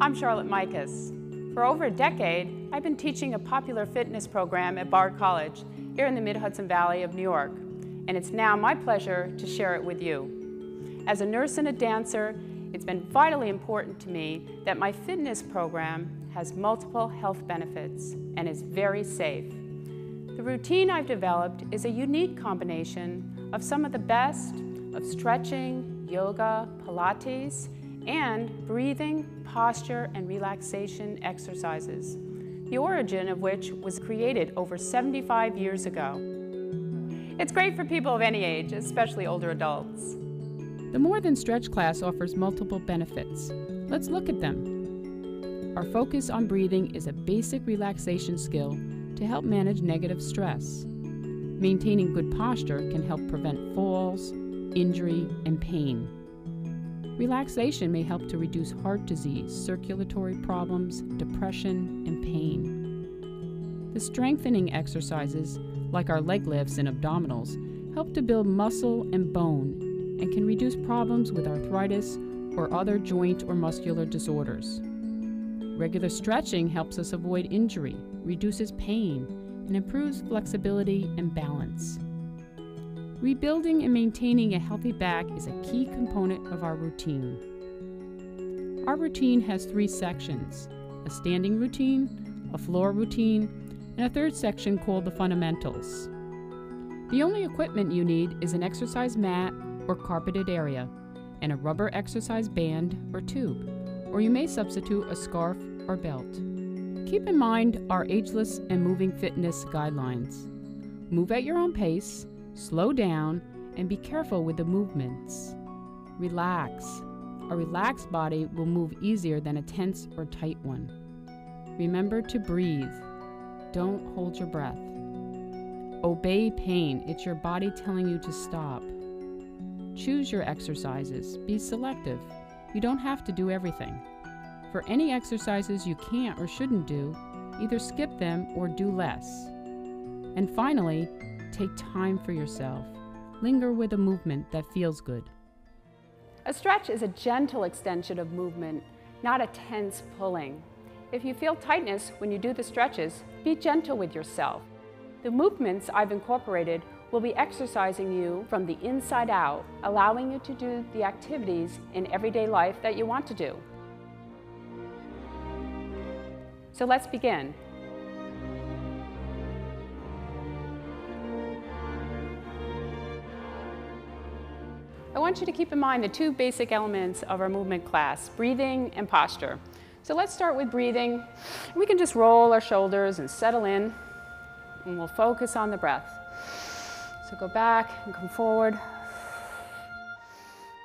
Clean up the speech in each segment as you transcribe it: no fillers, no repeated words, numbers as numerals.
I'm Charlotte Micas. For over a decade, I've been teaching a popular fitness program at Bard College here in the Mid-Hudson Valley of New York, and it's now my pleasure to share it with you. As a nurse and a dancer, it's been vitally important to me that my fitness program has multiple health benefits and is very safe. The routine I've developed is a unique combination of some of the best of stretching, yoga, Pilates, and breathing, posture, and relaxation exercises, the origin of which was created over 75 years ago. It's great for people of any age, especially older adults. The More Than Stretch class offers multiple benefits. Let's look at them. Our focus on breathing is a basic relaxation skill to help manage negative stress. Maintaining good posture can help prevent falls, injury, and pain. Relaxation may help to reduce heart disease, circulatory problems, depression, and pain. The strengthening exercises, like our leg lifts and abdominals, help to build muscle and bone and can reduce problems with arthritis or other joint or muscular disorders. Regular stretching helps us avoid injury, reduces pain, and improves flexibility and balance. Rebuilding and maintaining a healthy back is a key component of our routine. Our routine has 3 sections: a standing routine, a floor routine, and a third section called the fundamentals. The only equipment you need is an exercise mat or carpeted area, and a rubber exercise band or tube, or you may substitute a scarf or belt. Keep in mind our ageless and moving fitness guidelines. Move at your own pace, slow down, and be careful with the movements. Relax. A relaxed body will move easier than a tense or tight one. Remember to breathe. Don't hold your breath. Obey pain. It's your body telling you to stop. Choose your exercises. Be selective. You don't have to do everything. For any exercises you can't or shouldn't do, either skip them or do less. And finally, take time for yourself. Linger with a movement that feels good. A stretch is a gentle extension of movement, not a tense pulling. If you feel tightness when you do the stretches, be gentle with yourself. The movements I've incorporated will be exercising you from the inside out, allowing you to do the activities in everyday life that you want to do. So let's begin. I want you to keep in mind the 2 basic elements of our movement class, breathing and posture. So let's start with breathing. We can just roll our shoulders and settle in, and we'll focus on the breath. So go back and come forward.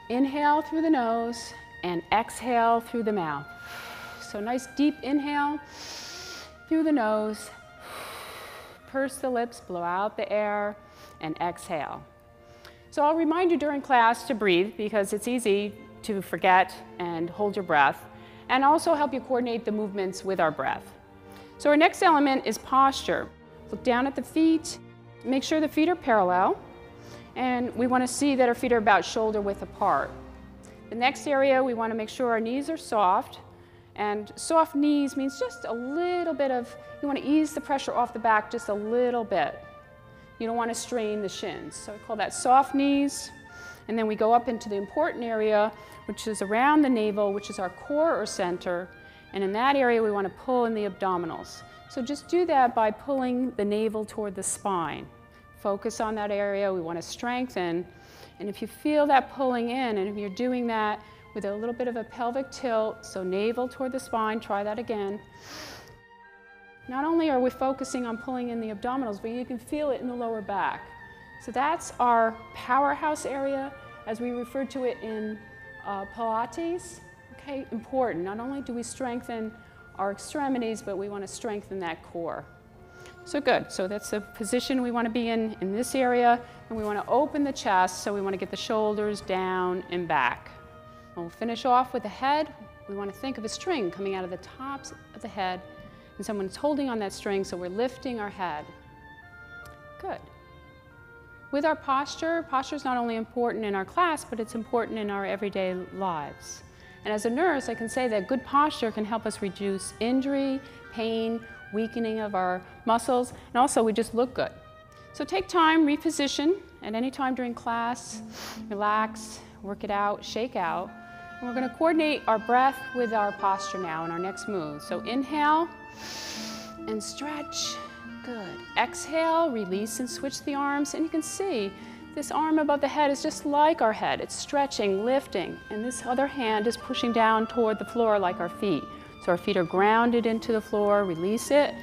Inhale through the nose and exhale through the mouth. So nice deep inhale through the nose. Purse the lips, blow out the air, and exhale. So I'll remind you during class to breathe because it's easy to forget and hold your breath, and also help you coordinate the movements with our breath. So our next element is posture. Look down at the feet, make sure the feet are parallel, and we want to see that our feet are about shoulder width apart. The next area, we want to make sure our knees are soft, and soft knees means just a little bit of, you want to ease the pressure off the back just a little bit. You don't want to strain the shins. So I call that soft knees. And then we go up into the important area, which is around the navel, which is our core or center. And in that area, we want to pull in the abdominals. So just do that by pulling the navel toward the spine. Focus on that area. We want to strengthen. And if you feel that pulling in, and if you're doing that with a little bit of a pelvic tilt, so navel toward the spine, try that again. Not only are we focusing on pulling in the abdominals, but you can feel it in the lower back. So that's our powerhouse area, as we refer to it in Pilates. Okay, important. Not only do we strengthen our extremities, but we want to strengthen that core. So good. So that's the position we want to be in this area, and we want to open the chest, so we want to get the shoulders down and back. And we'll finish off with the head. We want to think of a string coming out of the tops of the head, and someone's holding on that string, so we're lifting our head. Good. With our posture, posture is not only important in our class, but it's important in our everyday lives. And as a nurse, I can say that good posture can help us reduce injury, pain, weakening of our muscles, and also we just look good. So take time, reposition at any time during class, relax, work it out, shake out. And we're going to coordinate our breath with our posture now in our next move. So inhale and stretch. Good. Exhale, release and switch the arms. And you can see this arm above the head is just like our head. It's stretching, lifting, and this other hand is pushing down toward the floor like our feet. So our feet are grounded into the floor. Release it.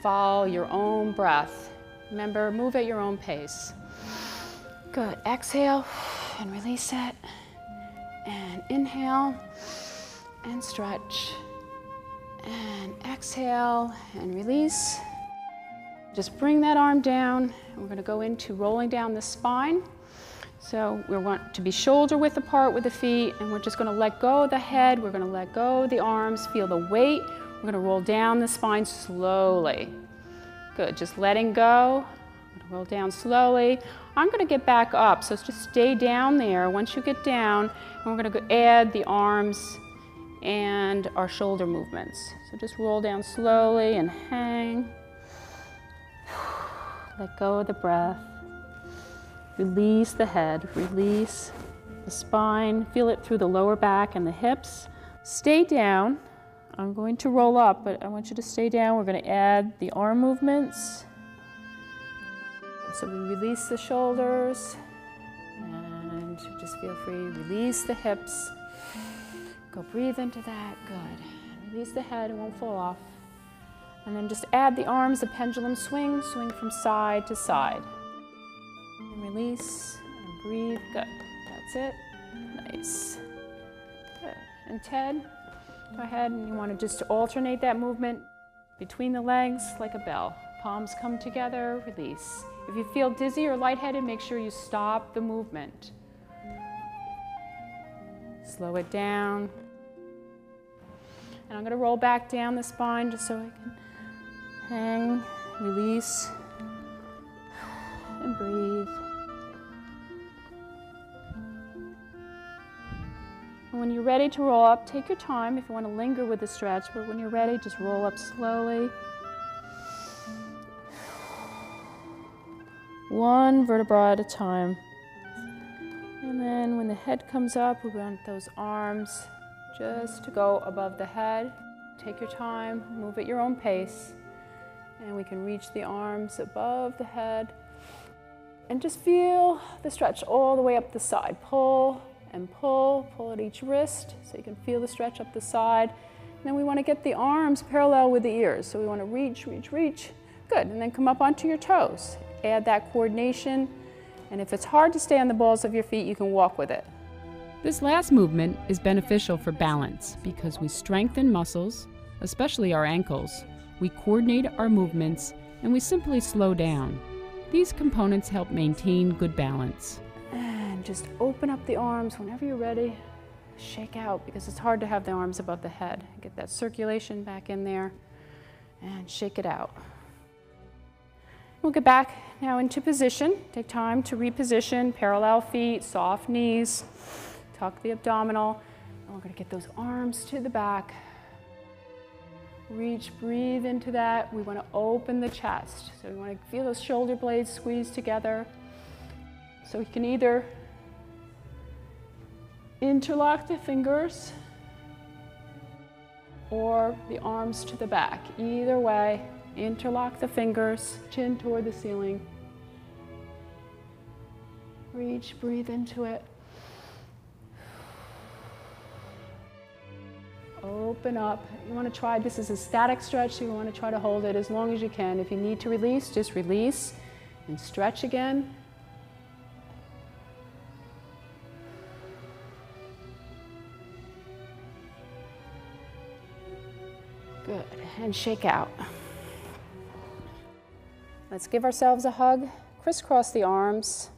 Follow your own breath. Remember, move at your own pace. Good. Exhale and release it. And inhale and stretch. And exhale and release. Just bring that arm down. And we're going to go into rolling down the spine. So we want to be shoulder width apart with the feet, and we're just going to let go of the head. We're going to let go of the arms, feel the weight. We're going to roll down the spine slowly. Good, just letting go. I'm going to roll down slowly. I'm going to get back up, so just stay down there. Once you get down, and we're going to add the arms and our shoulder movements. So just roll down slowly and hang. Let go of the breath. Release the head, release the spine. Feel it through the lower back and the hips. Stay down. I'm going to roll up, but I want you to stay down. We're going to add the arm movements. So we release the shoulders and just feel free. Release the hips. Go breathe into that. Good. Release the head, it won't fall off. And then just add the arms, the pendulum swing, swing from side to side. And release and breathe. Good. That's it. Nice. Good. And Ted, go ahead and you want to just alternate that movement between the legs like a bell. Palms come together, release. If you feel dizzy or lightheaded, make sure you stop the movement. Slow it down. And I'm going to roll back down the spine just so I can hang, release, and breathe. And when you're ready to roll up, take your time if you want to linger with the stretch, but when you're ready, just roll up slowly. One vertebra at a time. And then when the head comes up, we want those arms just to go above the head. Take your time, move at your own pace. And we can reach the arms above the head. And just feel the stretch all the way up the side. Pull and pull, pull at each wrist so you can feel the stretch up the side. And then we want to get the arms parallel with the ears. So we want to reach, reach, reach. Good, and then come up onto your toes. Add that coordination. And if it's hard to stay on the balls of your feet, you can walk with it. This last movement is beneficial for balance because we strengthen muscles, especially our ankles. We coordinate our movements, and we simply slow down. These components help maintain good balance. And just open up the arms whenever you're ready. Shake out because it's hard to have the arms above the head. Get that circulation back in there and shake it out. We'll get back now into position. Take time to reposition, parallel feet, soft knees, tuck the abdominal. And we're going to get those arms to the back. Reach, breathe into that. We want to open the chest. So we want to feel those shoulder blades squeeze together. So we can either interlock the fingers or the arms to the back. Either way, interlock the fingers, chin toward the ceiling. Reach, breathe into it. Open up. You want to try, this is a static stretch, so you want to try to hold it as long as you can. If you need to release, just release and stretch again. Good, and shake out. Let's give ourselves a hug. Crisscross the arms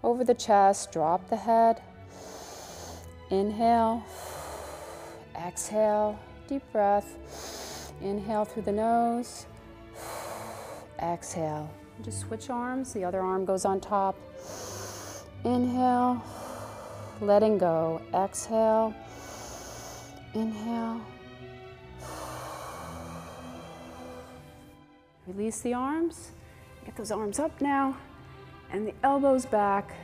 over the chest, drop the head. Inhale. Exhale, deep breath. Inhale through the nose. Exhale. Just switch arms. The other arm goes on top. Inhale, letting go. Exhale. Inhale. Release the arms. Get those arms up now. And the elbows back.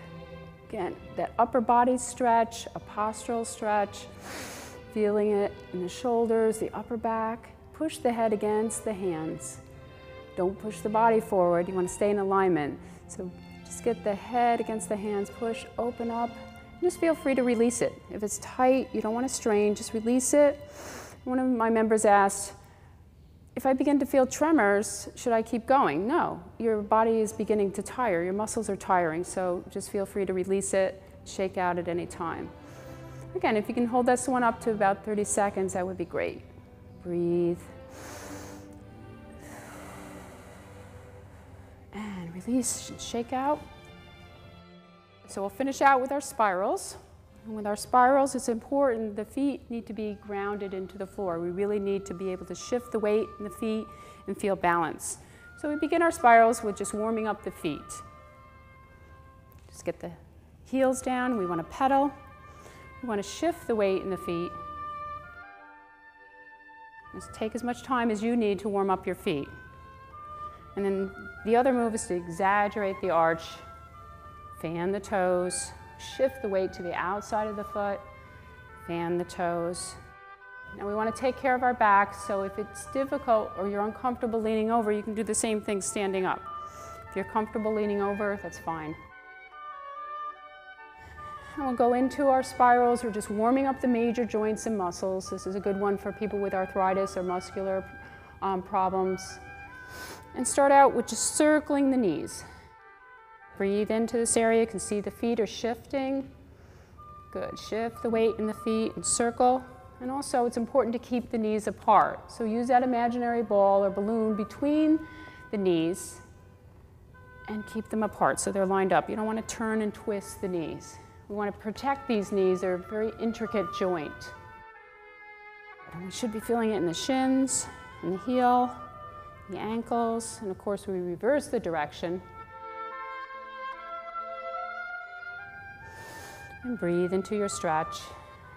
Again, that upper body stretch, a postural stretch. Feeling it in the shoulders, the upper back. Push the head against the hands. Don't push the body forward. You want to stay in alignment. So just get the head against the hands, push, open up. Just feel free to release it. If it's tight, you don't want to strain, just release it. One of my members asked, if I begin to feel tremors, should I keep going? No, your body is beginning to tire, your muscles are tiring, so just feel free to release it, shake out at any time. Again, if you can hold this one up to about 30 seconds, that would be great. Breathe. And release, shake out. So we'll finish out with our spirals. And with our spirals, it's important, the feet need to be grounded into the floor. We really need to be able to shift the weight in the feet and feel balance. So we begin our spirals with just warming up the feet. Just get the heels down, we want to pedal. We want to shift the weight in the feet. Just take as much time as you need to warm up your feet. And then the other move is to exaggerate the arch. Fan the toes, shift the weight to the outside of the foot, fan the toes. Now we want to take care of our back, so if it's difficult or you're uncomfortable leaning over, you can do the same thing standing up. If you're comfortable leaning over, that's fine. And we'll go into our spirals. We're just warming up the major joints and muscles. This is a good one for people with arthritis or muscular problems. And start out with just circling the knees. Breathe into this area. You can see the feet are shifting. Good. Shift the weight in the feet and circle. And also, it's important to keep the knees apart. So use that imaginary ball or balloon between the knees and keep them apart so they're lined up. You don't want to turn and twist the knees. We want to protect these knees. They're a very intricate joint. And we should be feeling it in the shins, in the heel, the ankles, and of course we reverse the direction. And breathe into your stretch.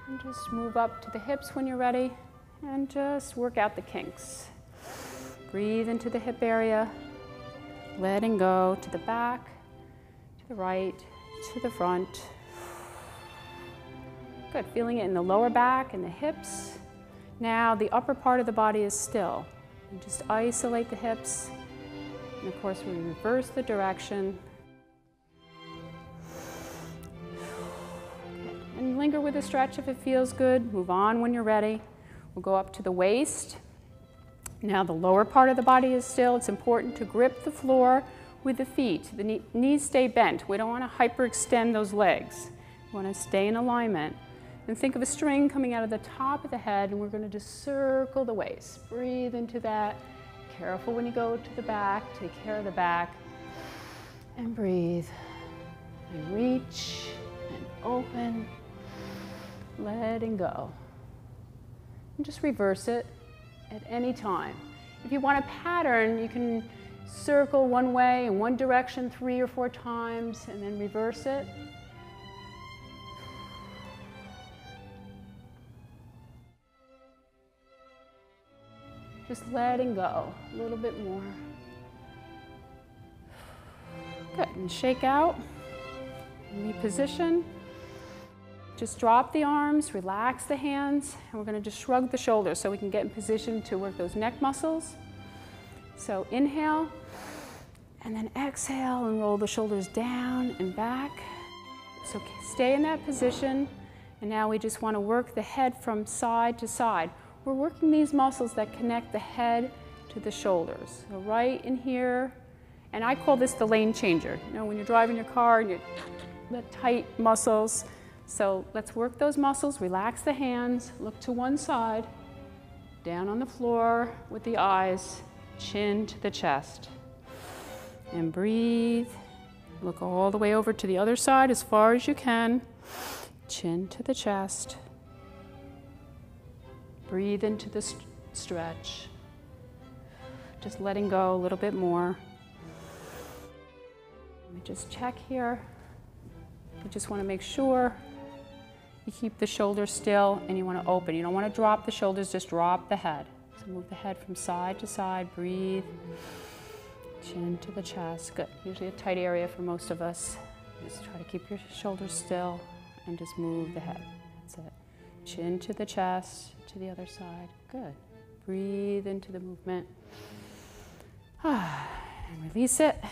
And just move up to the hips when you're ready. And just work out the kinks. Breathe into the hip area. Letting go to the back, to the right, to the front. Good. Feeling it in the lower back and the hips. Now the upper part of the body is still. And just isolate the hips. And of course we reverse the direction. And linger with the stretch if it feels good. Move on when you're ready. We'll go up to the waist. Now the lower part of the body is still. It's important to grip the floor with the feet. The knees stay bent. We don't want to hyperextend those legs. We want to stay in alignment. And think of a string coming out of the top of the head, and we're going to just circle the waist. Breathe into that. Careful when you go to the back. Take care of the back. And breathe. And reach. And open. Letting go. And just reverse it at any time. If you want a pattern, you can circle one way in one direction 3 or 4 times and then reverse it. Just letting go a little bit more. Good, and shake out, and reposition. Just drop the arms, relax the hands, and we're going to just shrug the shoulders so we can get in position to work those neck muscles. So inhale, and then exhale and roll the shoulders down and back. So stay in that position, and now we just want to work the head from side to side. We're working these muscles that connect the head to the shoulders. So right in here, and I call this the lane changer. You know, when you're driving your car and the tight muscles. So let's work those muscles, relax the hands, look to one side, down on the floor with the eyes, chin to the chest. And breathe. Look all the way over to the other side as far as you can, chin to the chest. Breathe into the stretch. Just letting go a little bit more. Let me just check here. You just want to make sure You keep the shoulders still and you want to open. You don't want to drop the shoulders, just drop the head. So move the head from side to side, breathe. Chin to the chest, good. Usually a tight area for most of us. Just try to keep your shoulders still and just move the head. That's it. Chin to the chest, to the other side, good. Breathe into the movement. And release it.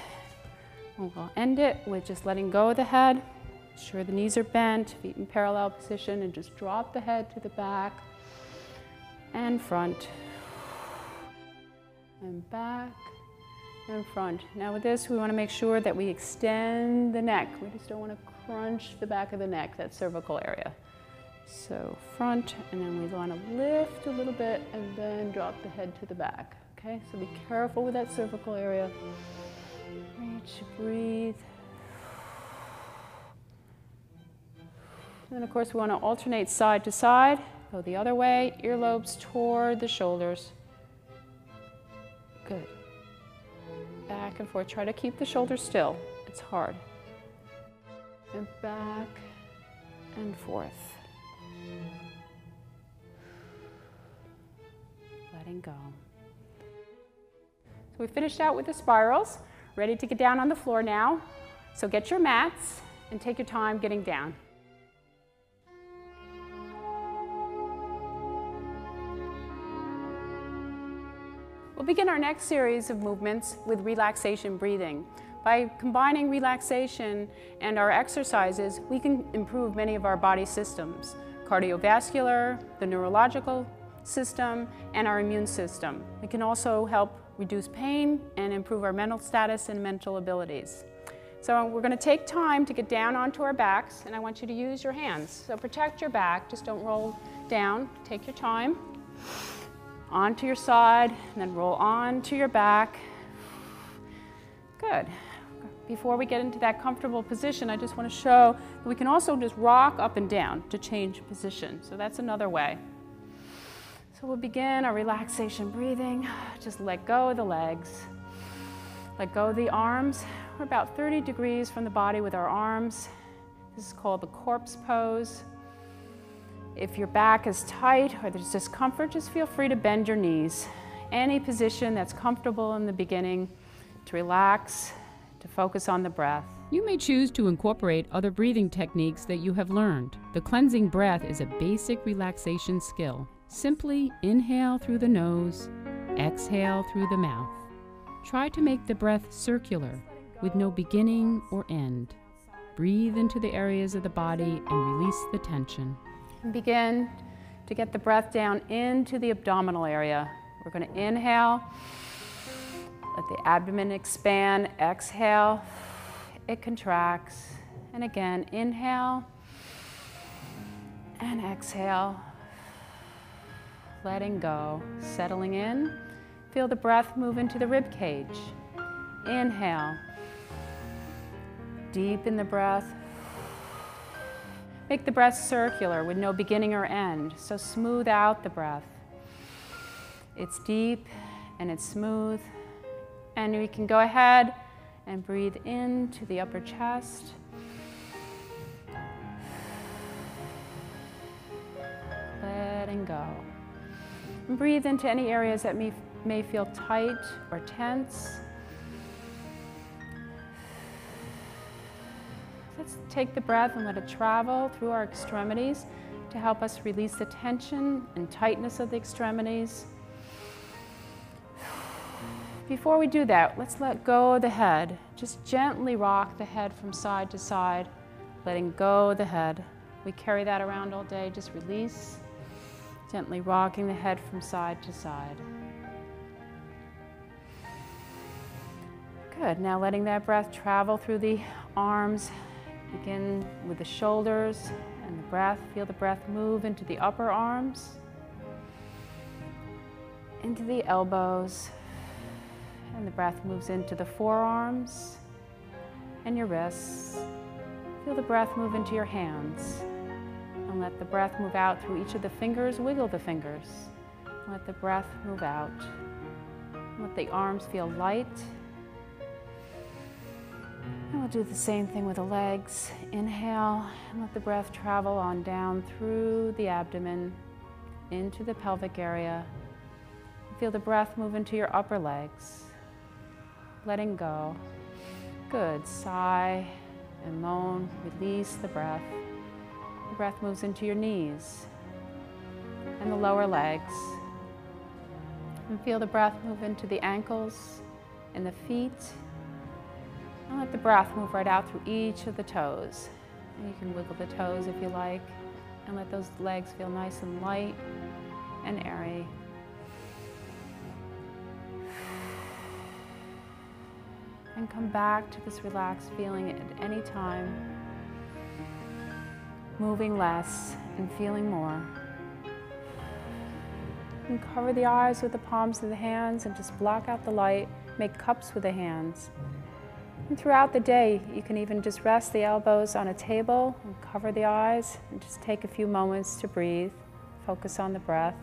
And we'll end it with just letting go of the head. Make sure the knees are bent, feet in parallel position, and just drop the head to the back and front. And back and front. Now with this, we want to make sure that we extend the neck. We just don't want to crunch the back of the neck, that cervical area. So front, and then we want to lift a little bit and then drop the head to the back. Okay, so be careful with that cervical area. Reach, breathe. And then of course we want to alternate side to side. Go the other way, earlobes toward the shoulders. Good. Back and forth. Try to keep the shoulders still. It's hard. And back and forth. Letting go. So we finished out with the spirals. Ready to get down on the floor now. So get your mats and take your time getting down. We'll begin our next series of movements with relaxation breathing. By combining relaxation and our exercises, we can improve many of our body systems: cardiovascular, the neurological system, and our immune system. It can also help reduce pain and improve our mental status and mental abilities. So we're going to take time to get down onto our backs, and I want you to use your hands. So protect your back, just don't roll down. Take your time. Onto your side, and then roll onto your back. Good. Before we get into that comfortable position, I just want to show that we can also just rock up and down to change position. So that's another way. So we'll begin our relaxation breathing. Just let go of the legs. Let go of the arms. We're about 30 degrees from the body with our arms. This is called the corpse pose. If your back is tight or there's discomfort, just feel free to bend your knees. Any position that's comfortable in the beginning, to relax, to focus on the breath. You may choose to incorporate other breathing techniques that you have learned. The cleansing breath is a basic relaxation skill. Simply inhale through the nose, exhale through the mouth. Try to make the breath circular, with no beginning or end. Breathe into the areas of the body and release the tension. And begin to get the breath down into the abdominal area. We're going to inhale, let the abdomen expand, exhale, it contracts, and again, inhale and exhale, letting go, settling in. Feel the breath move into the rib cage. Inhale, deepen the breath. Make the breath circular with no beginning or end, so smooth out the breath. It's deep and it's smooth, and we can go ahead and breathe into the upper chest. Letting go. And breathe into any areas that may feel tight or tense. Let's take the breath and let it travel through our extremities to help us release the tension and tightness of the extremities. Before we do that, let's let go of the head. Just gently rock the head from side to side, letting go of the head. We carry that around all day. Just release, gently rocking the head from side to side. Good. Now letting that breath travel through the arms. Begin with the shoulders and the breath. Feel the breath move into the upper arms, into the elbows, and the breath moves into the forearms and your wrists. Feel the breath move into your hands, and let the breath move out through each of the fingers. Wiggle the fingers. Let the breath move out. Let the arms feel light. And We'll do the same thing with the legs. Inhale and let the breath travel on down through the abdomen into the pelvic area. Feel the breath move into your upper legs. Letting go. Good. Sigh and moan. Release the breath. The breath moves into your knees and the lower legs. And feel the breath move into the ankles and the feet. And let the breath move right out through each of the toes. And you can wiggle the toes if you like, and let those legs feel nice and light and airy. And come back to this relaxed feeling at any time, moving less and feeling more. And cover the eyes with the palms of the hands and just block out the light. Make cups with the hands. And throughout the day, you can even just rest the elbows on a table and cover the eyes and just take a few moments to breathe. Focus on the breath.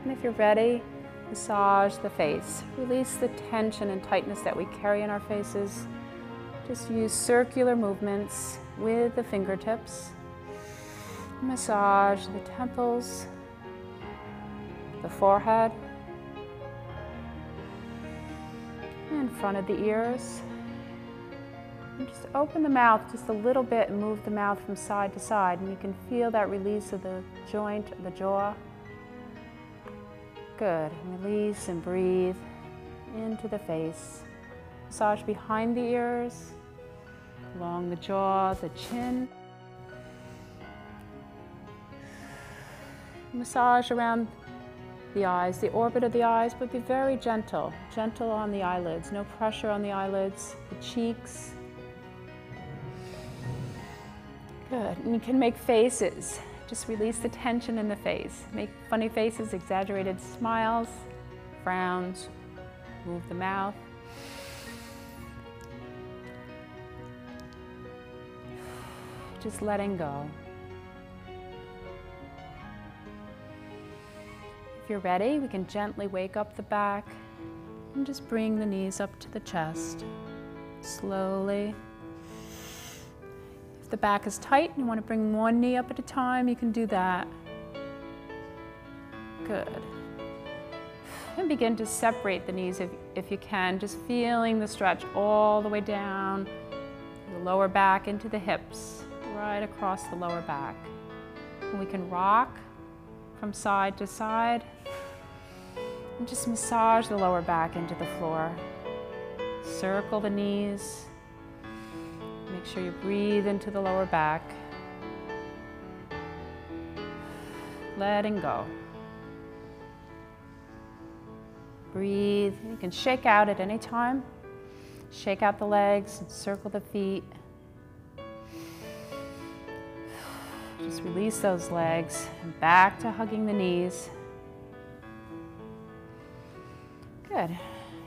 And if you're ready, massage the face. Release the tension and tightness that we carry in our faces. Just use circular movements with the fingertips. Massage the temples, the forehead, in front of the ears. And just open the mouth just a little bit and move the mouth from side to side, and you can feel that release of the joint of the jaw. Good. And release and breathe into the face. Massage behind the ears, along the jaw, the chin. Massage around the eyes, the orbit of the eyes, but be very gentle. Gentle on the eyelids, no pressure on the eyelids, the cheeks. Good. And you can make faces. Just release the tension in the face. Make funny faces, exaggerated smiles, frowns. Move the mouth. Just letting go. If you're ready, we can gently wake up the back and just bring the knees up to the chest. Slowly. If the back is tight and you want to bring one knee up at a time, you can do that. Good. And begin to separate the knees if you can, just feeling the stretch all the way down the lower back into the hips, right across the lower back. And we can rock from side to side and just massage the lower back into the floor. Circle the knees. Make sure you breathe into the lower back. Letting go. Breathe. You can shake out at any time. Shake out the legs and circle the feet. Just release those legs and back to hugging the knees. Good.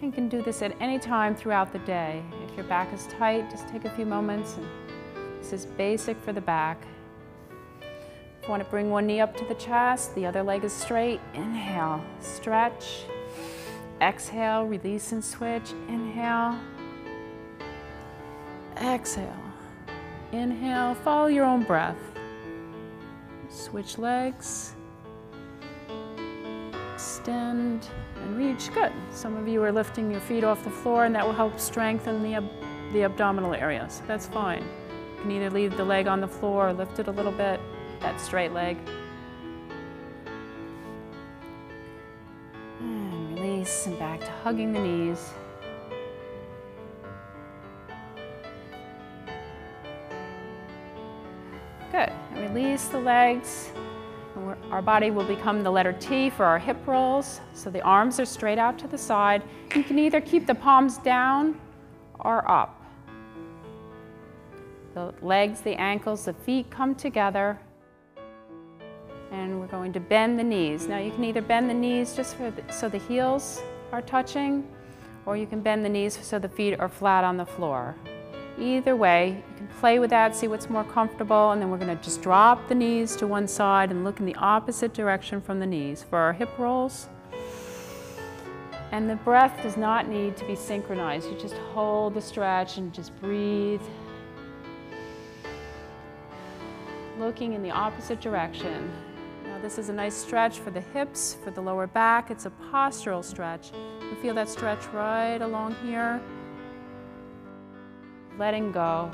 You can do this at any time throughout the day. If your back is tight, just take a few moments. And this is basic for the back. If you want to bring one knee up to the chest, the other leg is straight. Inhale, stretch. Exhale, release and switch. Inhale. Exhale. Inhale, follow your own breath. Switch legs. Extend and reach. Good. Some of you are lifting your feet off the floor, and that will help strengthen the abdominal area, so that's fine. You can either leave the leg on the floor or lift it a little bit, that straight leg. And release and back to hugging the knees. Good. And release the legs. Our body will become the letter T for our hip rolls. So the arms are straight out to the side. You can either keep the palms down or up. The legs, the ankles, the feet come together. And we're going to bend the knees. Now you can either bend the knees just so the heels are touching, or you can bend the knees so the feet are flat on the floor. Either way, you can play with that, see what's more comfortable, and then we're going to just drop the knees to one side and look in the opposite direction from the knees. For our hip rolls, And the breath does not need to be synchronized. You just hold the stretch and just breathe. Looking in the opposite direction. Now this is a nice stretch for the hips, for the lower back. It's a postural stretch. You feel that stretch right along here. Letting go.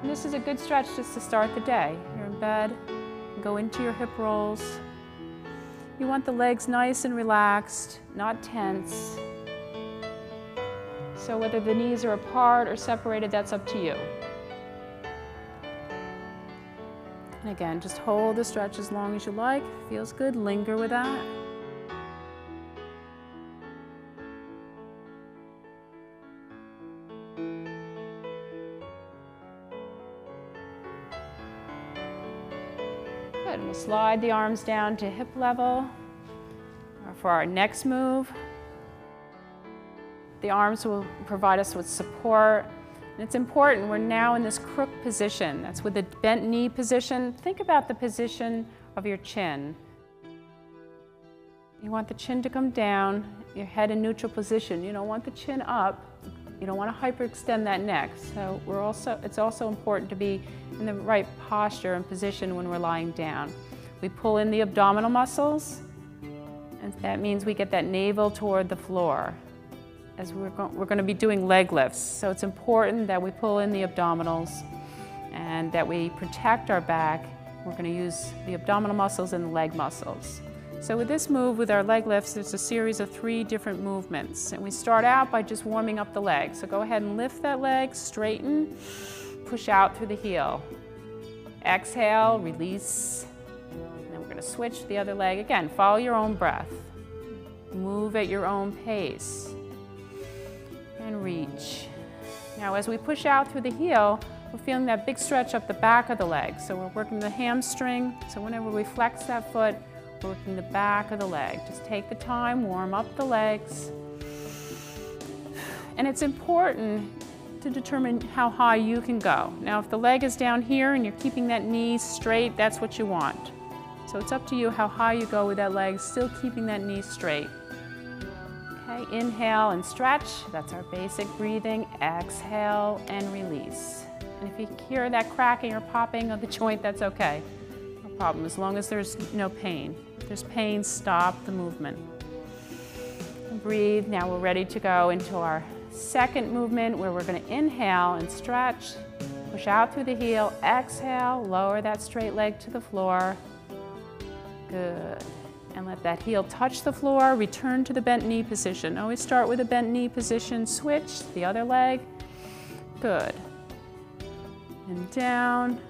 And this is a good stretch just to start the day. You're in bed, go into your hip rolls. You want the legs nice and relaxed, not tense. So whether the knees are apart or separated, that's up to you. And again, just hold the stretch as long as you like. Feels good, linger with that. Good, and we'll slide the arms down to hip level. For our next move, the arms will provide us with support. And it's important, we're now in this crook position. That's with the bent knee position. Think about the position of your chin. You want the chin to come down, your head in neutral position. You don't want the chin up. You don't want to hyperextend that neck. So it's also important to be in the right posture and position when we're lying down. We pull in the abdominal muscles, and that means we get that navel toward the floor. As we're going to be doing leg lifts. So it's important that we pull in the abdominals and that we protect our back. We're going to use the abdominal muscles and the leg muscles. So with this move, with our leg lifts, there's a series of 3 different movements. And we start out by just warming up the leg. So go ahead and lift that leg, straighten, push out through the heel. Exhale, release. And then we're going to switch to the other leg. Again, follow your own breath. Move at your own pace. And reach. Now as we push out through the heel, we're feeling that big stretch up the back of the leg. So we're working the hamstring. So whenever we flex that foot, we're working the back of the leg. Just take the time, warm up the legs. And it's important to determine how high you can go. Now if the leg is down here and you're keeping that knee straight, that's what you want. So it's up to you how high you go with that leg, still keeping that knee straight. Okay, inhale and stretch. That's our basic breathing. Exhale and release. And if you hear that cracking or popping of the joint, that's okay. No problem, as long as there's no pain. If there's pain, stop the movement. And breathe. Now we're ready to go into our second movement where we're going to inhale and stretch. Push out through the heel. Exhale, lower that straight leg to the floor. Good. And let that heel touch the floor, return to the bent knee position. Always start with a bent knee position, switch to the other leg. Good. And down.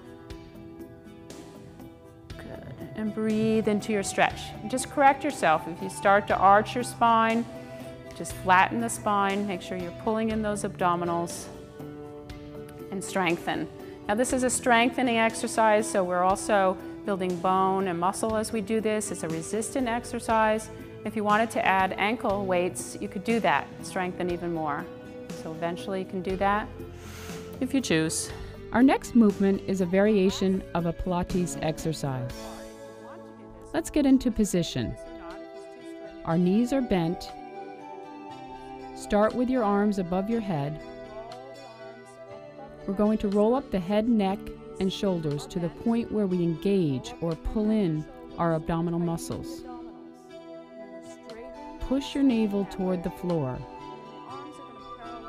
Good. And breathe into your stretch. And just correct yourself. If you start to arch your spine, just flatten the spine. Make sure you're pulling in those abdominals and strengthen. Now this is a strengthening exercise, so we're also building bone and muscle as we do this. It's a resistant exercise. If you wanted to add ankle weights, you could do that, strengthen even more. So eventually you can do that if you choose. Our next movement is a variation of a Pilates exercise. Let's get into position. Our knees are bent. Start with your arms above your head. We're going to roll up the head, neck, and shoulders to the point where we engage or pull in our abdominal muscles. Push your navel toward the floor.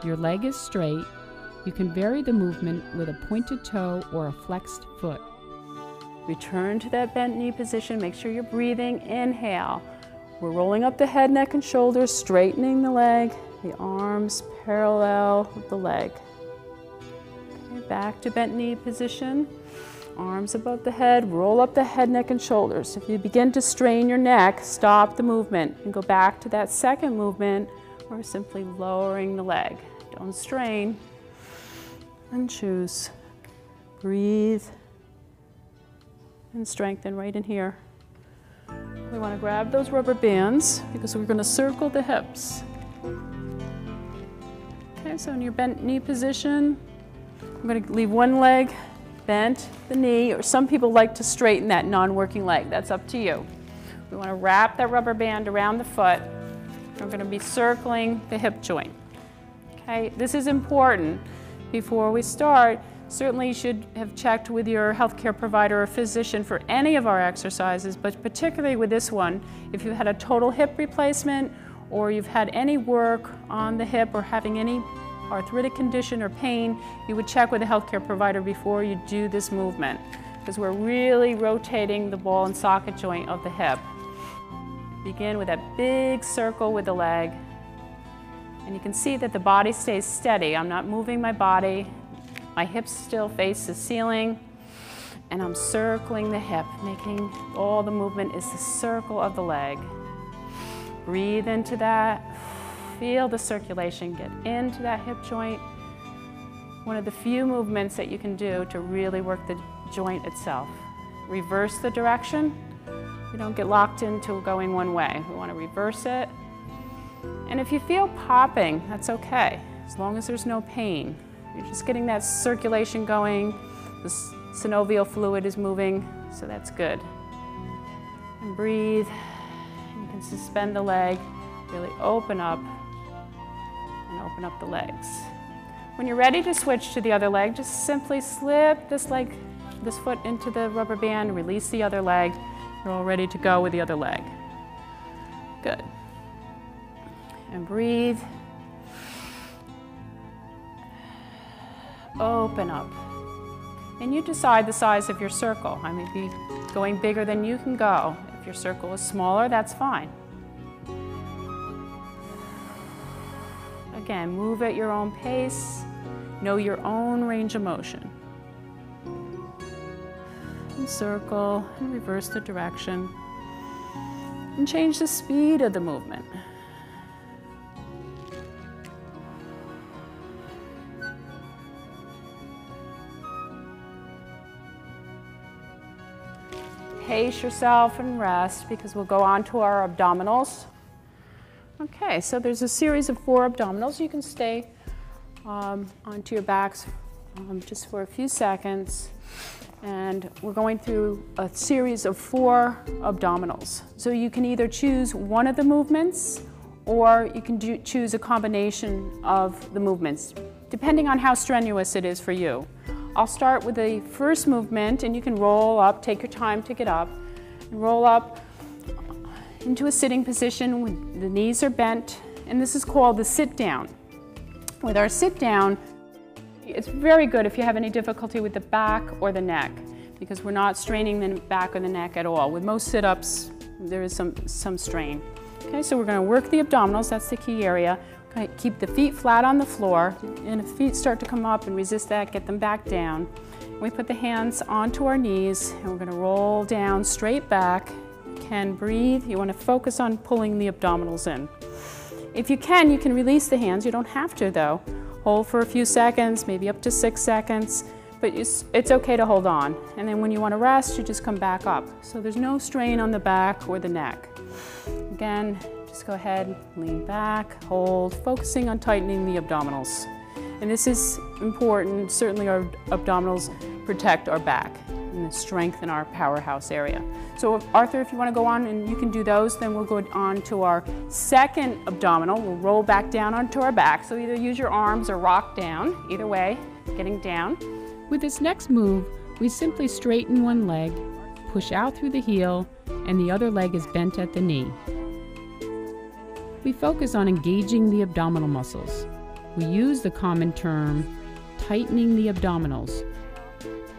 Your leg is straight. You can vary the movement with a pointed toe or a flexed foot. Return to that bent knee position. Make sure you're breathing. Inhale. We're rolling up the head, neck, and shoulders, straightening the leg, the arms parallel with the leg. Back to bent knee position, arms above the head, roll up the head, neck, and shoulders. If you begin to strain your neck, stop the movement and go back to that second movement or simply lowering the leg. Don't strain and choose. Breathe and strengthen right in here. We want to grab those rubber bands because we're going to circle the hips. Okay, so in your bent knee position, I'm going to leave one leg bent, the knee, or some people like to straighten that non-working leg. That's up to you. We want to wrap that rubber band around the foot. We're going to be circling the hip joint. Okay, this is important. Before we start, certainly you should have checked with your healthcare provider or physician for any of our exercises, but particularly with this one, if you've had a total hip replacement or you've had any work on the hip or having any arthritic condition or pain, you would check with a healthcare provider before you do this movement, because we're really rotating the ball and socket joint of the hip. Begin with that big circle with the leg, and you can see that the body stays steady. I'm not moving my body. My hips still face the ceiling, and I'm circling the hip, making all the movement is the circle of the leg. Breathe into that. Feel the circulation get into that hip joint. One of the few movements that you can do to really work the joint itself. Reverse the direction. We don't get locked into going one way. We want to reverse it. And if you feel popping, that's okay, as long as there's no pain. You're just getting that circulation going. The synovial fluid is moving, so that's good. And breathe. You can suspend the leg, really open up, and open up the legs. When you're ready to switch to the other leg, just simply slip this foot into the rubber band, release the other leg. You're all ready to go with the other leg. Good. And breathe. Open up. And you decide the size of your circle. I may be going bigger than you can go. If your circle is smaller, that's fine. Again, move at your own pace. Know your own range of motion. And circle and reverse the direction. And change the speed of the movement. Pace yourself and rest, because we'll go on to our abdominals. Okay, so there's a series of 4 abdominals. You can stay onto your backs just for a few seconds. And we're going through a series of 4 abdominals. So you can either choose one of the movements, or you can choose a combination of the movements, depending on how strenuous it is for you. I'll start with the first movement, and you can roll up, take your time to get up, and roll up into a sitting position when the knees are bent, and this is called the sit down. With our sit down, it's very good if you have any difficulty with the back or the neck, because we're not straining the back or the neck at all. With most sit-ups, there is some strain. Okay, so we're going to work the abdominals, that's the key area. Keep the feet flat on the floor, and if feet start to come up and resist that, get them back down. We put the hands onto our knees, and we're going to roll down straight back. You can breathe. You want to focus on pulling the abdominals in. If you can release the hands. You don't have to, though. Hold for a few seconds, maybe up to 6 seconds, but it's okay to hold on. And then when you want to rest, you just come back up. So there's no strain on the back or the neck. Again, just go ahead, lean back, hold, focusing on tightening the abdominals. And this is important. Certainly our abdominals protect our back and strengthen our powerhouse area. So Arthur, if you want to go on and you can do those, then we'll go on to our second abdominal. We'll roll back down onto our back. So either use your arms or rock down, either way, getting down. With this next move, we simply straighten one leg, push out through the heel, and the other leg is bent at the knee. We focus on engaging the abdominal muscles. We use the common term, tightening the abdominals,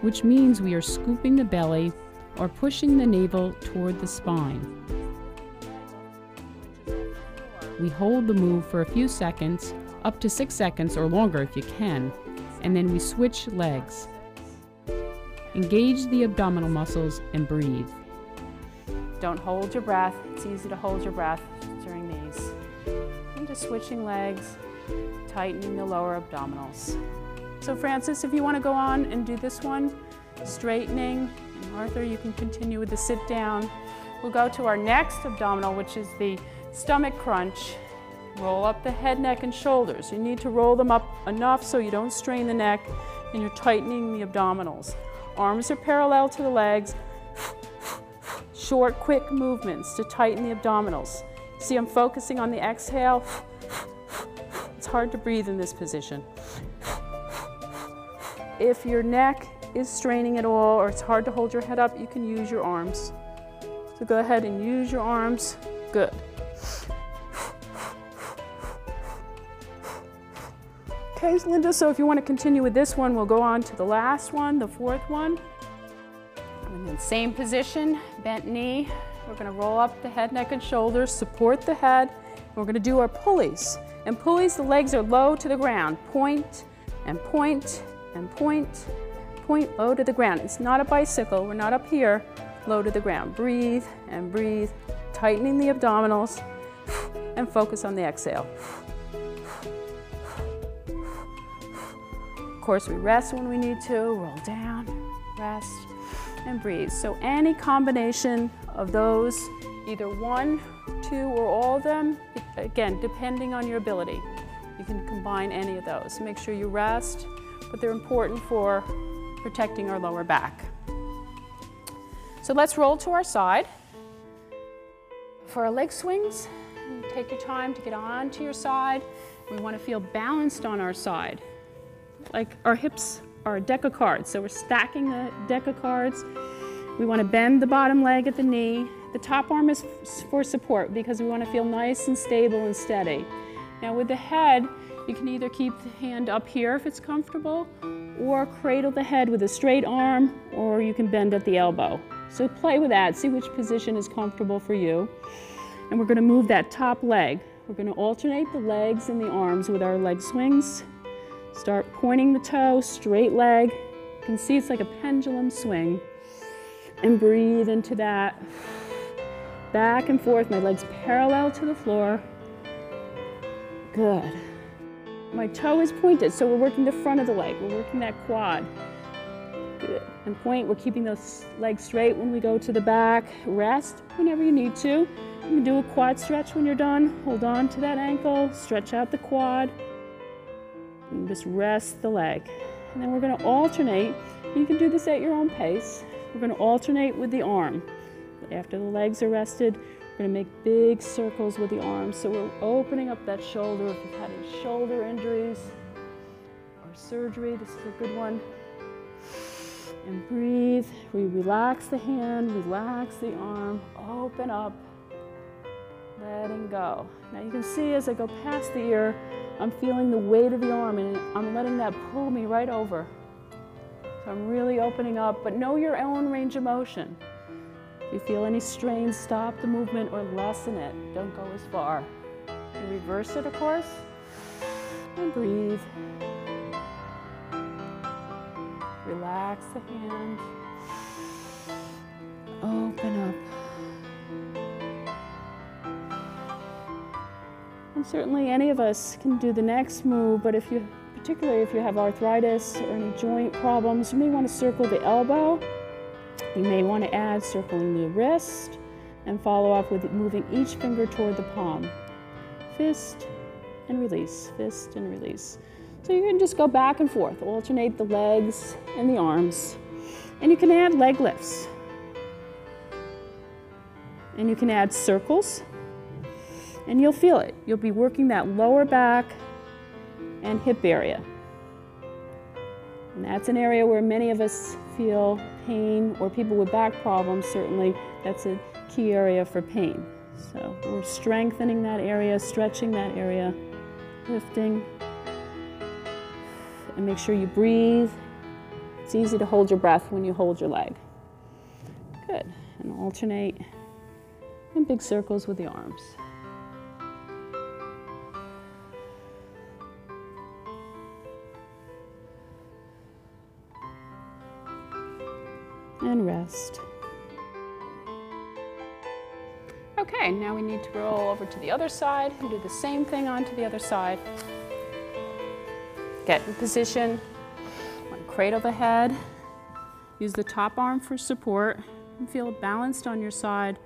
which means we are scooping the belly or pushing the navel toward the spine. We hold the move for a few seconds, up to 6 seconds or longer if you can, and then we switch legs. Engage the abdominal muscles and breathe. Don't hold your breath. It's easy to hold your breath during these. And just switching legs, tightening the lower abdominals. So Francis, if you want to go on and do this one, straightening, and Arthur, you can continue with the sit down. We'll go to our next abdominal, which is the stomach crunch. Roll up the head, neck, and shoulders. You need to roll them up enough so you don't strain the neck, and you're tightening the abdominals. Arms are parallel to the legs. Short, quick movements to tighten the abdominals. See, I'm focusing on the exhale. It's hard to breathe in this position. If your neck is straining at all or it's hard to hold your head up, you can use your arms. So go ahead and use your arms. Good. Okay, Linda, so if you want to continue with this one, we'll go on to the last one, the fourth one. And then same position, bent knee. We're going to roll up the head, neck, and shoulders, support the head. We're going to do our pulleys. And pulleys, the legs are low to the ground. Point and point and point, point, low to the ground. It's not a bicycle. We're not up here. Low to the ground. Breathe and breathe, tightening the abdominals, and focus on the exhale. Of course, we rest when we need to, roll down, rest, and breathe. So any combination of those, either one, two, or all of them, again, depending on your ability, you can combine any of those. Make sure you rest, but they're important for protecting our lower back. So let's roll to our side. For our leg swings, take your time to get onto your side. We want to feel balanced on our side. Like our hips are a deck of cards, so we're stacking the deck of cards. We want to bend the bottom leg at the knee. The top arm is for support because we want to feel nice and stable and steady. Now with the head, you can either keep the hand up here if it's comfortable, or cradle the head with a straight arm, or you can bend at the elbow. So play with that, see which position is comfortable for you. And we're going to move that top leg. We're going to alternate the legs and the arms with our leg swings. Start pointing the toe, straight leg. You can see it's like a pendulum swing. And breathe into that. Back and forth, my legs parallel to the floor. Good. My toe is pointed, so we're working the front of the leg. We're working that quad. Good. And point, we're keeping those legs straight when we go to the back. Rest whenever you need to. You can do a quad stretch when you're done. Hold on to that ankle, stretch out the quad, and just rest the leg. And then we're going to alternate. You can do this at your own pace. We're going to alternate with the arm. After the legs are rested, we're going to make big circles with the arms. So we're opening up that shoulder. If you've had any shoulder injuries or surgery, this is a good one. And breathe. We relax the hand, relax the arm, open up, letting go. Now you can see as I go past the ear, I'm feeling the weight of the arm and I'm letting that pull me right over. So I'm really opening up, but know your own range of motion. If you feel any strain, stop the movement or lessen it. Don't go as far. And reverse it, of course, and breathe. Relax the hand. Open up. And certainly any of us can do the next move, but particularly if you have arthritis or any joint problems, you may want to circle the elbow. You may want to add circling the wrist and follow up with moving each finger toward the palm. Fist and release, fist and release. So you can just go back and forth, alternate the legs and the arms. And you can add leg lifts. And you can add circles. And you'll feel it. You'll be working that lower back and hip area. And that's an area where many of us feel pain, or people with back problems, certainly that's a key area for pain. So we're strengthening that area, stretching that area, lifting. And make sure you breathe. It's easy to hold your breath when you hold your leg. Good. And alternate in big circles with the arms. And rest. Okay, now we need to roll over to the other side and do the same thing onto the other side. Get in position, cradle the head, use the top arm for support, and feel balanced on your side.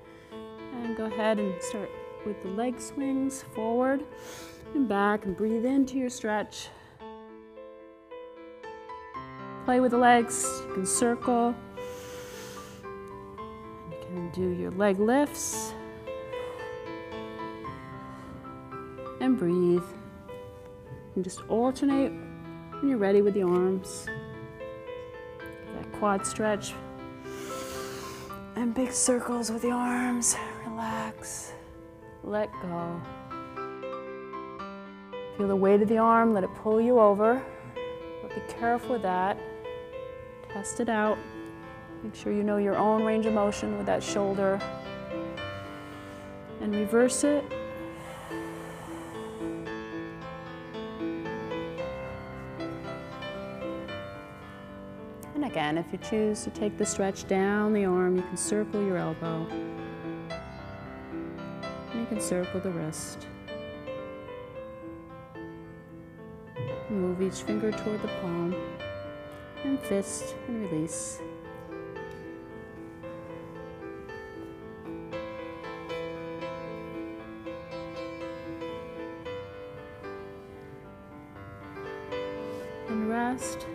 And go ahead and start with the leg swings forward and back, and breathe into your stretch. Play with the legs, you can circle. You can And do your leg lifts. And breathe. And just alternate when you're ready with the arms. That quad stretch. And big circles with the arms. Relax. Let go. Feel the weight of the arm. Let it pull you over. But be careful with that. Test it out. Make sure you know your own range of motion with that shoulder. And reverse it. And again, if you choose to take the stretch down the arm, you can circle your elbow. And you can circle the wrist. Move each finger toward the palm. And fist and release. And rest.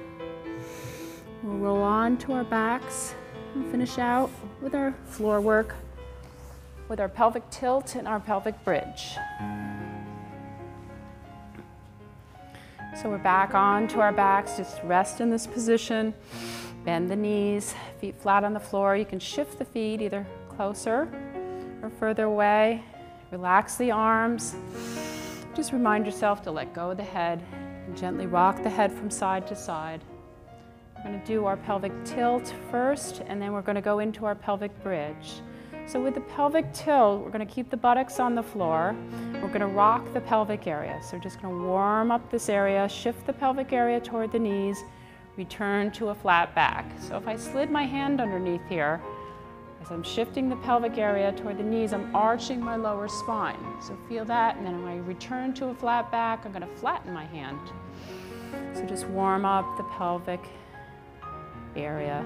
We'll roll on to our backs and finish out with our floor work with our pelvic tilt and our pelvic bridge. So we're back on to our backs, just rest in this position, bend the knees, feet flat on the floor. You can shift the feet either closer or further away. Relax the arms. Just remind yourself to let go of the head and gently rock the head from side to side. We're going to do our pelvic tilt first, and then we're going to go into our pelvic bridge. So with the pelvic tilt, we're going to keep the buttocks on the floor. We're going to rock the pelvic area. So we're just going to warm up this area, shift the pelvic area toward the knees, return to a flat back. So if I slid my hand underneath here, as I'm shifting the pelvic area toward the knees, I'm arching my lower spine. So feel that, and then when I return to a flat back, I'm going to flatten my hand. So just warm up the pelvic area.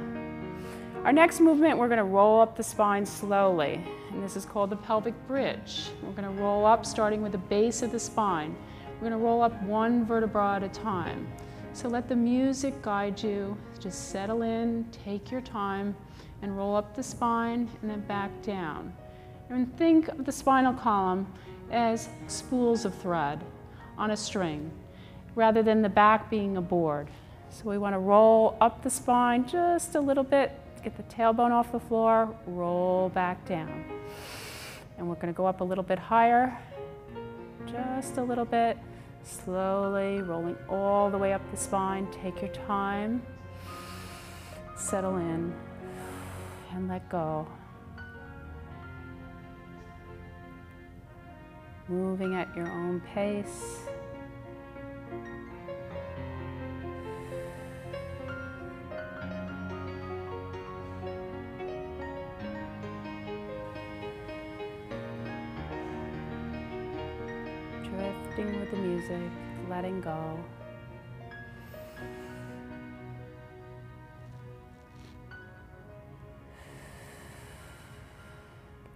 Our next movement, we're going to roll up the spine slowly, and this is called the pelvic bridge. We're going to roll up starting with the base of the spine. We're going to roll up one vertebra at a time. So let the music guide you. Just settle in, take your time, and roll up the spine and then back down. And think of the spinal column as spools of thread on a string, rather than the back being a board. So we want to roll up the spine just a little bit, get the tailbone off the floor, roll back down. And we're going to go up a little bit higher, just a little bit, slowly rolling all the way up the spine. Take your time, settle in, and let go. Moving at your own pace. Drifting with the music, letting go.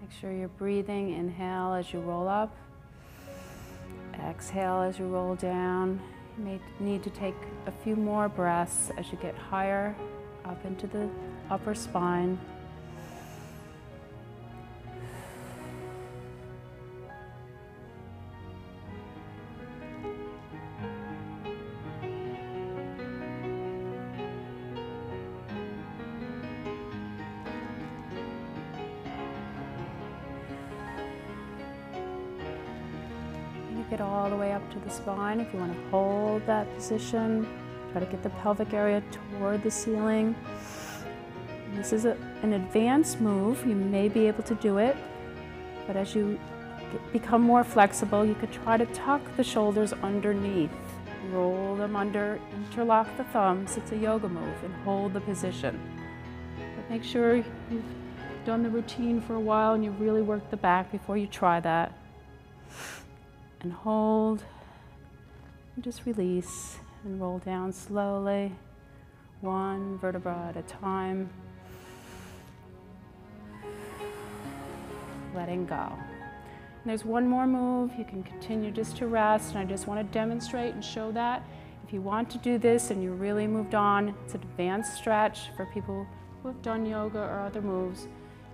Make sure you're breathing. Inhale as you roll up. Exhale as you roll down. You may need to take a few more breaths as you get higher up into the upper spine. Get all the way up to the spine. If you want to hold that position, try to get the pelvic area toward the ceiling. This is an advanced move. You may be able to do it, but as you become more flexible, you could try to tuck the shoulders underneath. Roll them under, interlock the thumbs. It's a yoga move, and hold the position. But make sure you've done the routine for a while and you really work the back before you try that. And hold, and just release, and roll down slowly, one vertebra at a time, letting go. And there's one more move. You can continue just to rest, and I just want to demonstrate and show that. If you want to do this and you really moved on, it's an advanced stretch for people who have done yoga or other moves.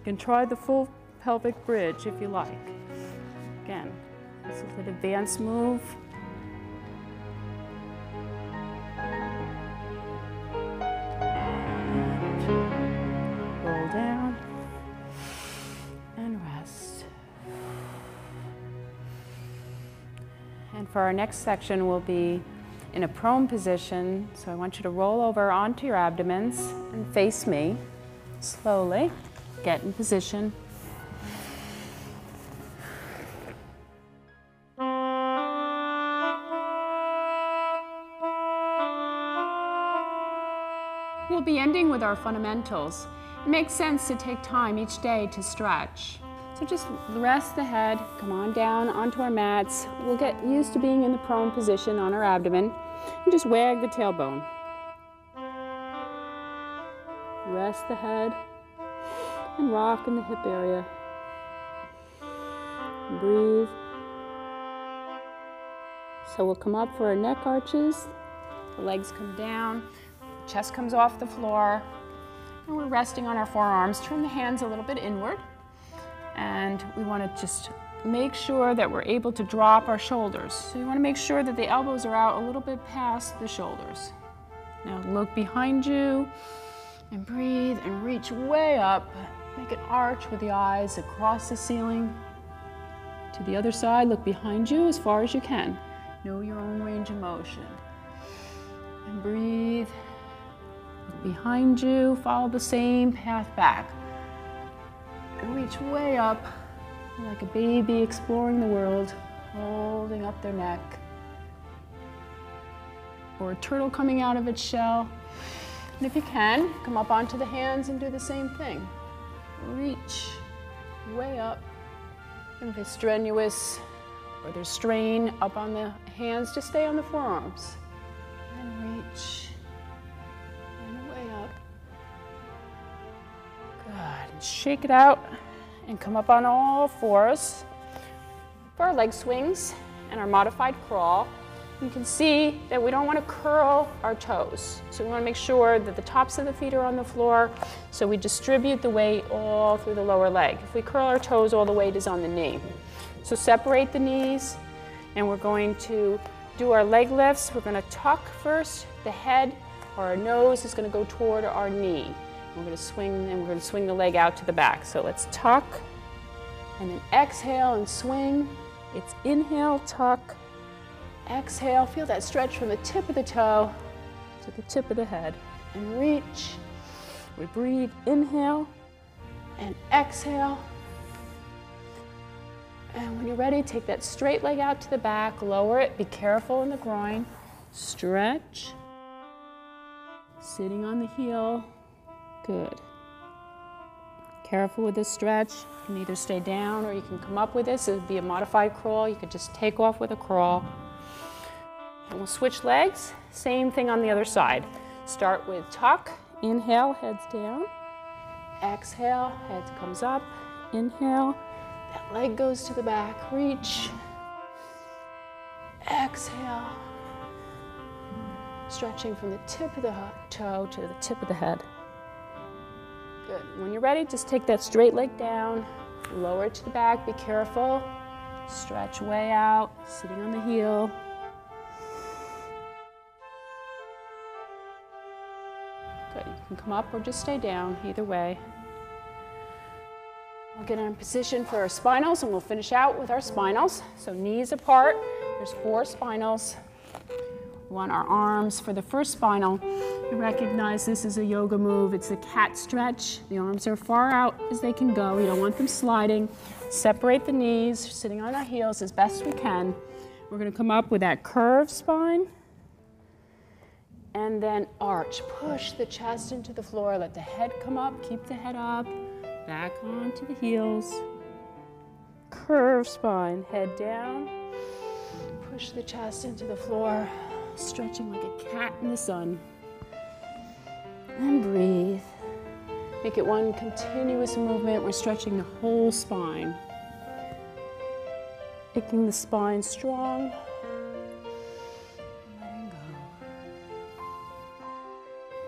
You can try the full pelvic bridge if you like. Again, this is an advanced move. Roll down and rest. And for our next section, we'll be in a prone position. So I want you to roll over onto your abdomens and face me slowly. Get in position. We'll be ending with our fundamentals. It makes sense to take time each day to stretch. So just rest the head, come on down onto our mats. We'll get used to being in the prone position on our abdomen and just wag the tailbone. Rest the head and rock in the hip area. Breathe. So we'll come up for our neck arches. The legs come down, chest comes off the floor, and we're resting on our forearms. Turn the hands a little bit inward. And we want to just make sure that we're able to drop our shoulders. So you want to make sure that the elbows are out a little bit past the shoulders. Now look behind you and breathe and reach way up. Make an arch with the eyes across the ceiling. To the other side, look behind you as far as you can. Know your own range of motion. And breathe. Look behind you, follow the same path back. And reach way up like a baby exploring the world, holding up their neck. Or a turtle coming out of its shell. And if you can, come up onto the hands and do the same thing. Reach way up. And if it's strenuous or there's strain up on the hands, just stay on the forearms. And reach and way up. Good, and shake it out and come up on all fours for our leg swings and our modified crawl. You can see that we don't want to curl our toes. So we want to make sure that the tops of the feet are on the floor, so we distribute the weight all through the lower leg. If we curl our toes, all the weight is on the knee. So separate the knees, and we're going to do our leg lifts. We're going to tuck first the head, or our nose is going to go toward our knee. We're going to swing, and we're going to swing the leg out to the back. So let's tuck, and then exhale and swing. It's inhale, tuck, exhale. Feel that stretch from the tip of the toe to the tip of the head. And reach. We breathe, inhale, and exhale. And when you're ready, take that straight leg out to the back, lower it, be careful in the groin. Stretch. Sitting on the heel. Good. Careful with this stretch. You can either stay down or you can come up with this. It would be a modified crawl. You could just take off with a crawl. And we'll switch legs. Same thing on the other side. Start with tuck. Inhale, heads down. Exhale, head comes up. Inhale. That leg goes to the back. Reach. Exhale. Stretching from the tip of the toe to the tip of the head. Good. When you're ready, just take that straight leg down, lower it to the back, be careful. Stretch way out, sitting on the heel. Good. You can come up or just stay down, either way. We'll get in position for our spinals, and we'll finish out with our spinals. So knees apart, there's 4 spinals. We want our arms for the first spinal. You recognize this is a yoga move. It's a cat stretch. The arms are far out as they can go. You don't want them sliding. Separate the knees, sitting on our heels as best we can. We're going to come up with that curved spine. And then arch. Push the chest into the floor. Let the head come up. Keep the head up. Back onto the heels. Curved spine. Head down. Push the chest into the floor. Stretching like a cat in the sun. And breathe. Make it one continuous movement. We're stretching the whole spine. Making the spine strong. Letting go.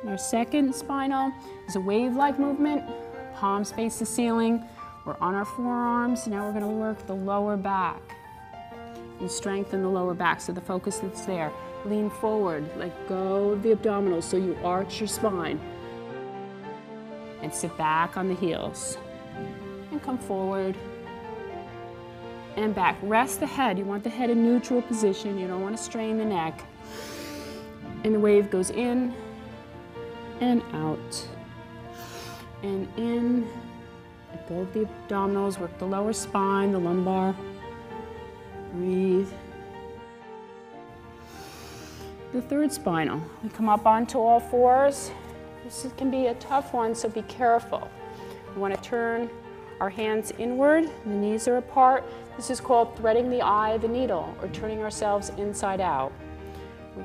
And our second spinal is a wave-like movement. Palms face the ceiling. We're on our forearms. Now we're going to work the lower back and strengthen the lower back. So the focus is there. Lean forward, let go of the abdominals so you arch your spine. And sit back on the heels. And come forward and back. Rest the head. You want the head in neutral position. You don't want to strain the neck. And the wave goes in and out. And in. Let go of the abdominals. Work the lower spine, the lumbar. Breathe. The third spinal. We come up onto all fours. This can be a tough one, so be careful. We want to turn our hands inward, the knees are apart. This is called threading the eye of the needle, or turning ourselves inside out.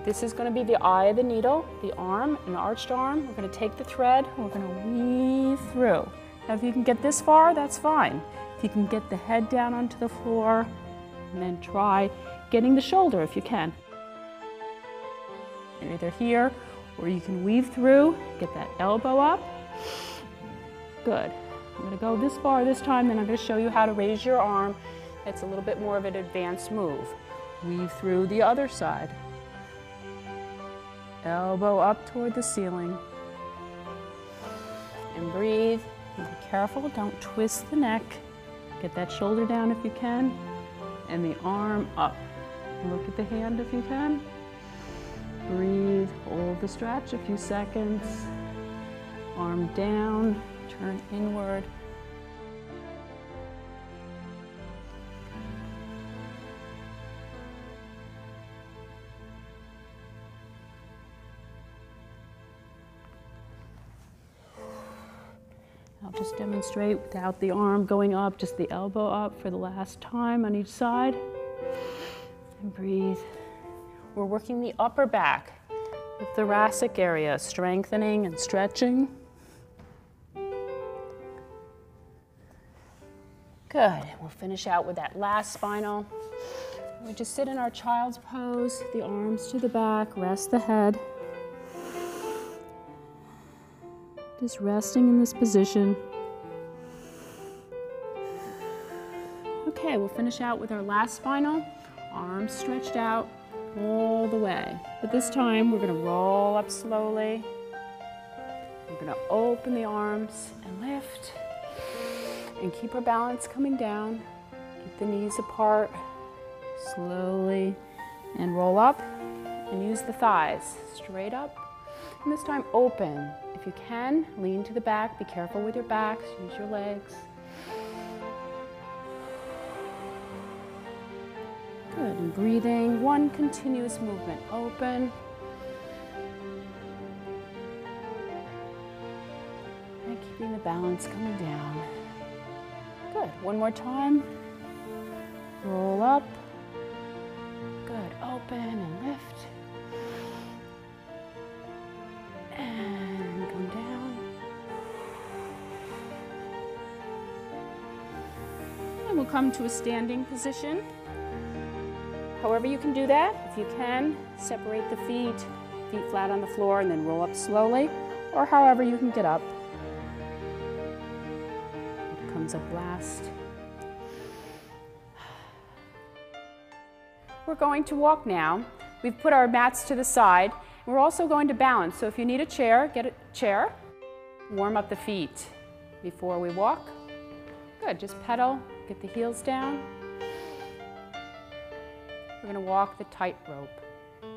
This is going to be the eye of the needle, the arm, an arched arm. We're going to take the thread, and we're going to weave through. Now if you can get this far, that's fine. If you can get the head down onto the floor, and then try getting the shoulder if you can. You're either here, or you can weave through, get that elbow up. Good. I'm going to go this far this time, then I'm going to show you how to raise your arm. It's a little bit more of an advanced move. Weave through the other side. Elbow up toward the ceiling. And breathe. And be careful, don't twist the neck. Get that shoulder down if you can. And the arm up. Look at the hand if you can. Breathe, hold the stretch a few seconds. Arm down, turn inward. I'll just demonstrate without the arm going up, just the elbow up for the last time on each side. And breathe. We're working the upper back, the thoracic area, strengthening and stretching. Good. We'll finish out with that last spinal. We just sit in our child's pose, the arms to the back, rest the head. Just resting in this position. Okay, we'll finish out with our last spinal, arms stretched out all the way. But this time we're going to roll up slowly. We're going to open the arms and lift. And keep our balance coming down. Keep the knees apart. Slowly. And roll up. And use the thighs. Straight up. And this time open. If you can, lean to the back. Be careful with your backs. Use your legs. Good. And breathing. One continuous movement. Open. And keeping the balance coming down. Good. One more time. Roll up. Good. Open and lift. And come down. And we'll come to a standing position. However you can do that. If you can, separate the feet flat on the floor, and then roll up slowly, or however you can get up. Comes up last. We're going to walk now. We've put our mats to the side. We're also going to balance. So if you need a chair, get a chair. Warm up the feet before we walk. Good, just pedal, get the heels down. We're going to walk the tightrope.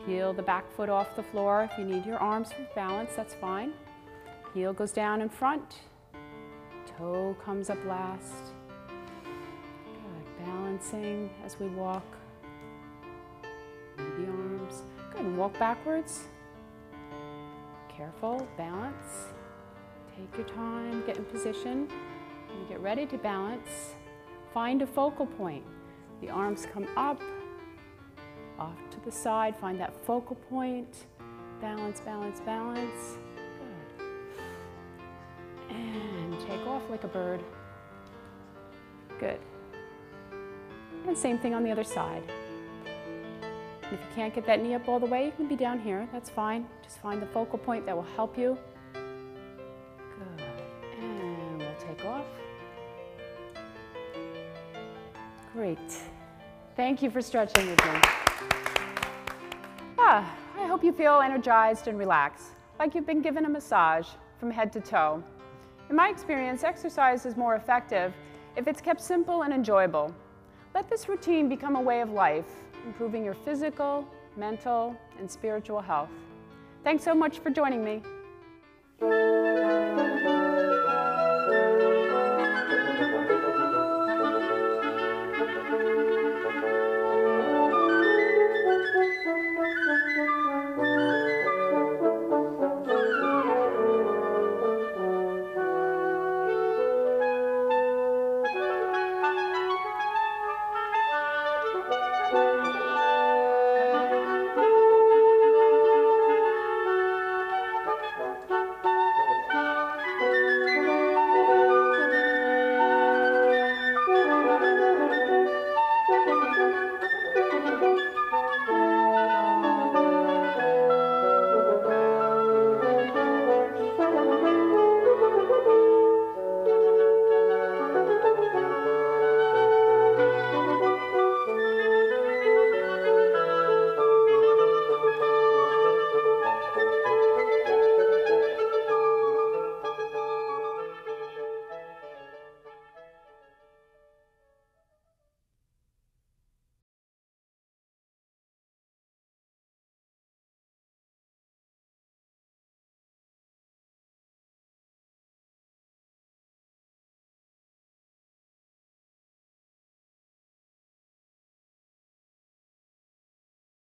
Peel the back foot off the floor. If you need your arms for balance, that's fine. Heel goes down in front. Toe comes up last. Good. Balancing as we walk. Move the arms. Good. And walk backwards. Careful. Balance. Take your time. Get in position. And get ready to balance. Find a focal point. The arms come up. Off to the side. Find that focal point. Balance, balance, balance. And take off like a bird. Good. And same thing on the other side. And if you can't get that knee up all the way, you can be down here. That's fine. Just find the focal point that will help you. Good. And we'll Thank you for stretching with me. I hope you feel energized and relaxed, like you've been given a massage from head to toe. In my experience, exercise is more effective if it's kept simple and enjoyable. Let this routine become a way of life, improving your physical, mental, and spiritual health. Thanks so much for joining me.